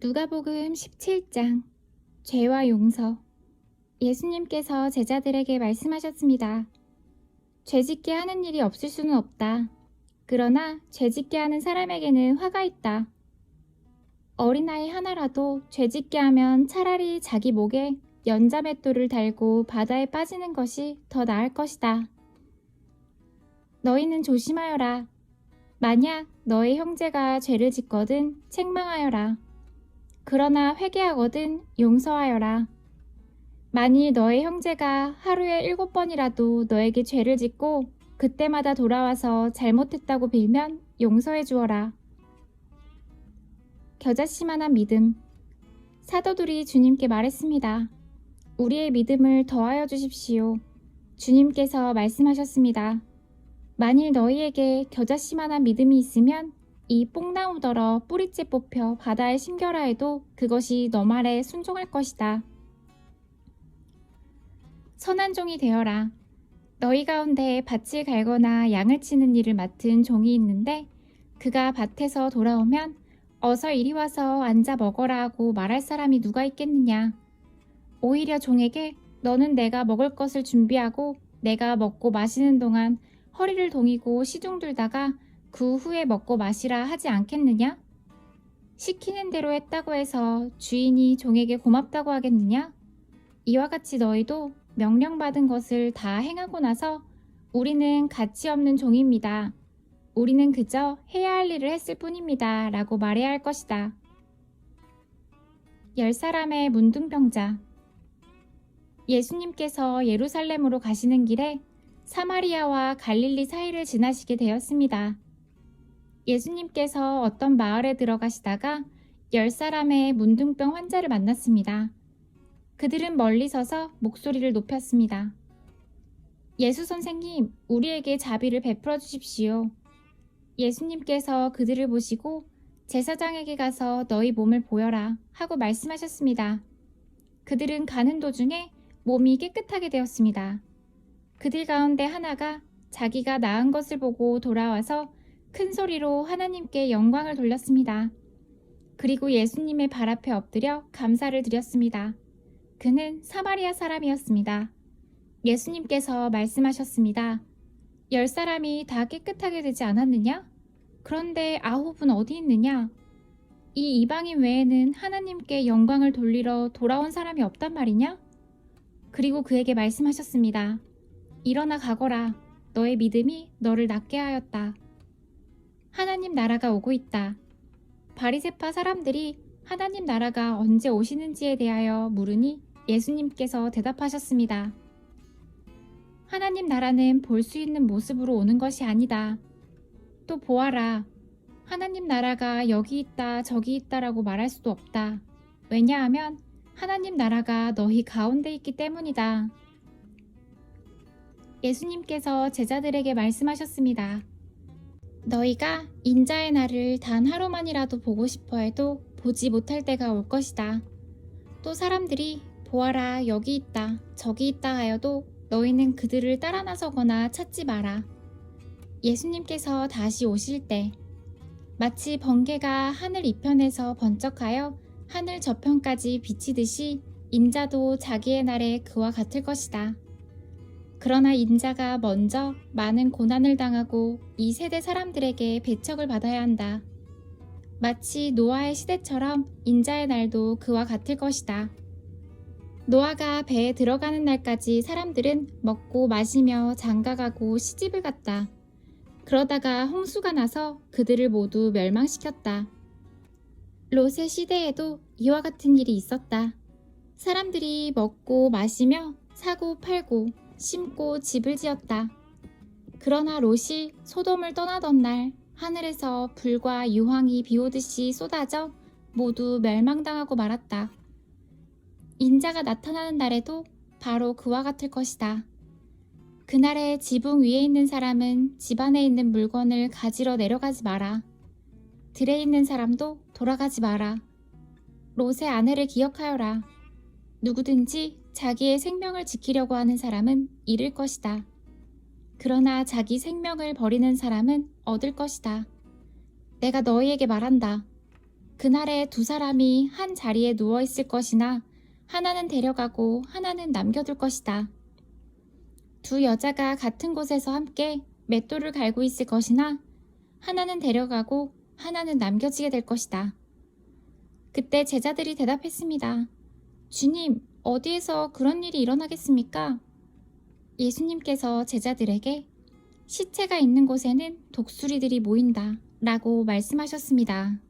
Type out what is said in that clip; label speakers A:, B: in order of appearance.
A: 누가복음 17장 죄와 용서. 예수님께서 제자들에게 말씀하셨습니다. 죄짓게 하는 일이 없을 수는 없다. 그러나 죄짓게 하는 사람에게는 화가 있다. 어린아이 하나라도 죄짓게 하면 차라리 자기 목에 연자맷돌을 달고 바다에 빠지는 것이 더 나을 것이다. 너희는 조심하여라. 만약 너희 형제가 죄를 짓거든 책망하여라. 그러나 회개하거든 용서하여라. 만일 너의 형제가 하루에 7번이라도 너에게 죄를 짓고 그때마다 돌아와서 잘못했다고 빌면 용서해 주어라. 겨자씨만한 믿음. 사도들이 주님께 말했습니다. 우리의 믿음을 더하여 주십시오. 주님께서 말씀하셨습니다. 만일 너희에게 겨자씨만한 믿음이 있으면 이 뽕나무더러 뿌리째 뽑혀 바다에 심겨라 해도 그것이 너 말에 순종할 것이다. 선한 종이 되어라. 너희 가운데 밭을 갈거나 양을 치는 일을 맡은 종이 있는데 그가 밭에서 돌아오면 어서 이리 와서 앉아 먹어라 하고 말할 사람이 누가 있겠느냐. 오히려 종에게 너는 내가 먹을 것을 준비하고 내가 먹고 마시는 동안 허리를 동이고 시중 들다가 그 후에 먹고 마시라 하지 않겠느냐? 시키는 대로 했다고 해서 주인이 종에게 고맙다고 하겠느냐? 이와 같이 너희도 명령받은 것을 다 행하고 나서 우리는 가치 없는 종입니다. 우리는 그저 해야 할 일을 했을 뿐입니다. 라고 말해야 할 것이다. 10사람의 문둥병자. 예수님께서 예루살렘으로 가시는 길에 사마리아와 갈릴리 사이를 지나시게 되었습니다. 예수님께서 어떤 마을에 들어가시다가 10사람의 문둥병 환자를 만났습니다. 그들은 멀리 서서 목소리를 높였습니다. 예수 선생님, 우리에게 자비를 베풀어 주십시오. 예수님께서 그들을 보시고 제사장에게 가서 너희 몸을 보여라 하고 말씀하셨습니다. 그들은 가는 도중에 몸이 깨끗하게 되었습니다. 그들 가운데 하나가 자기가 나은 것을 보고 돌아와서 큰 소리로 하나님께 영광을 돌렸습니다. 그리고 예수님의 발 앞에 엎드려 감사를 드렸습니다. 그는 사마리아 사람이었습니다. 예수님께서 말씀하셨습니다. 10사람이 다 깨끗하게 되지 않았느냐? 그런데 9은 어디 있느냐? 이 이방인 외에는 하나님께 영광을 돌리러 돌아온 사람이 없단 말이냐? 그리고 그에게 말씀하셨습니다. 일어나 가거라. 너의 믿음이 너를 낫게 하였다. 하나님 나라가 오고 있다. 바리새파 사람들이 하나님 나라가 언제 오시는지에 대하여 물으니 예수님께서 대답하셨습니다. 하나님 나라는 볼 수 있는 모습으로 오는 것이 아니다. 또 보아라. 하나님 나라가 여기 있다 저기 있다라고 말할 수도 없다. 왜냐하면 하나님 나라가 너희 가운데 있기 때문이다. 예수님께서 제자들에게 말씀하셨습니다. 너희가 인자의 날을 단 하루만이라도 보고 싶어 해도 보지 못할 때가 올 것이다. 또 사람들이 보아라 여기 있다 저기 있다 하여도 너희는 그들을 따라 나서거나 찾지 마라. 예수님께서 다시 오실 때 마치 번개가 하늘 이편에서 번쩍하여 하늘 저편까지 비치듯이 인자도 자기의 날에 그와 같을 것이다. 그러나 인자가 먼저 많은 고난을 당하고 이 세대 사람들에게 배척을 받아야 한다. 마치 노아의 시대처럼 인자의 날도 그와 같을 것이다. 노아가 배에 들어가는 날까지 사람들은 먹고 마시며 장가가고 시집을 갔다. 그러다가 홍수가 나서 그들을 모두 멸망시켰다. 롯의 시대에도 이와 같은 일이 있었다. 사람들이 먹고 마시며 사고 팔고 심고 집을 지었다. 그러나 롯이 소돔을 떠나던 날 하늘에서 불과 유황이 비오듯이 쏟아져 모두 멸망당하고 말았다. 인자가 나타나는 날에도 바로 그와 같을 것이다. 그날에 지붕 위에 있는 사람은 집 안에 있는 물건을 가지러 내려가지 마라. 들에 있는 사람도 돌아가지 마라. 롯의 아내를 기억하여라. 누구든지 자기의 생명을 지키려고 하는 사람은 잃을 것이다. 그러나 자기 생명을 버리는 사람은 얻을 것이다. 내가 너희에게 말한다. 그날에 두 사람이 한 자리에 누워 있을 것이나 하나는 데려가고 하나는 남겨둘 것이다. 두 여자가 같은 곳에서 함께 맷돌을 갈고 있을 것이나 하나는 데려가고 하나는 남겨지게 될 것이다. 그때 제자들이 대답했습니다. 주님, 어디에서 그런 일이 일어나겠습니까? 예수님께서 제자들에게 시체가 있는 곳에는 독수리들이 모인다 라고 말씀하셨습니다.